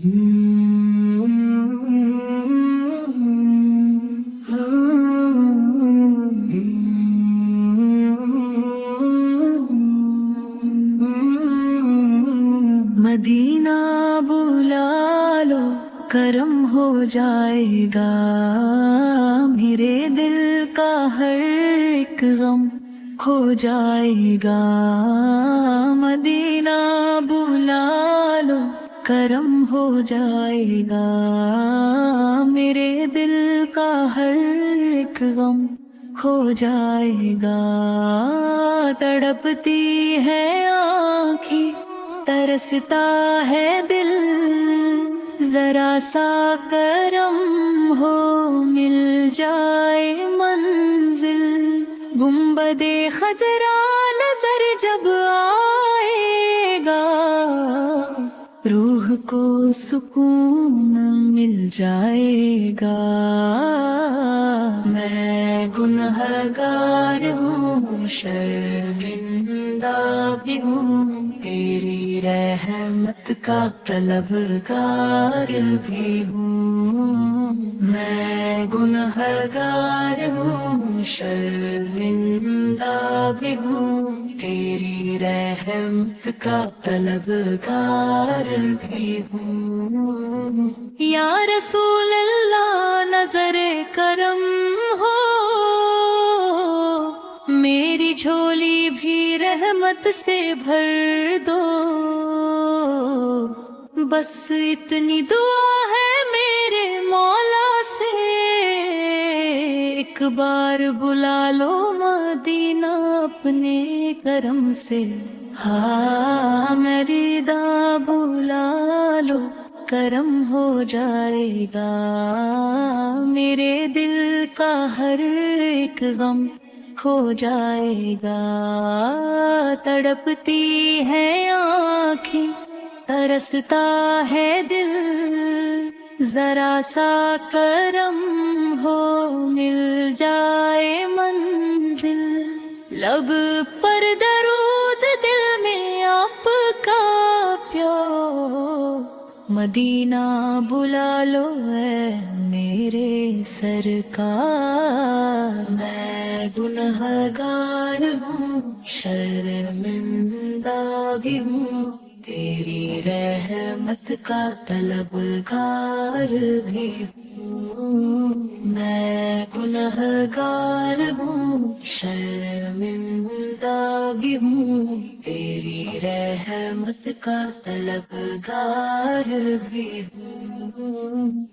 مدینہ بلا لو کرم ہو جائے گا، میرے دل کا ہر ایک غم ہو جائے گا۔ مدینہ بلا لو کرم ہو جائے گا، میرے دل کا ہر ایک غم ہو جائے گا۔ تڑپتی ہے آنکھیں ترستا ہے دل، ذرا سا کرم ہو مل جائے منزل۔ گنبد خضرا نظر جب آئے گا، روح کو سکون مل جائے گا۔ میں گنہگار ہوں، شرمندہ بھی ہوں، تیری رحمت کا طلبگار بھی ہوں۔ میں گنہگار ہوں، شرمندہ بھی ہوں، تیری رحمت کا طلبگار بھی ہوں۔ یا رسول اللہ نظر کرم ہو، میری جھولی بھی رحمت سے بھر دو۔ بس اتنی دعا ہے میرے مولا سے، ایک بار بلا لو مدینہ اپنے کرم سے۔ ہاں میری دا بلا لو کرم ہو جائے گا، میرے دل کا ہر ایک غم ہو جائے گا۔ تڑپتی ہے آنکھیں ترستا ہے دل، ذرا سا کرم ہو مل جائے منزل۔ لب پر درود دل میں آپ کا پیو، مدینہ بلا لو اے میرے سرکار۔ میں گنہگار ہوں، شرمندہ بھی ہوں، تیری رحمت کا طلبگار بھی ہوں۔ میں گنہگار ہوں، شرمندہ بھی ہوں، تیری رحمت کا طلبگار بھی ہوں۔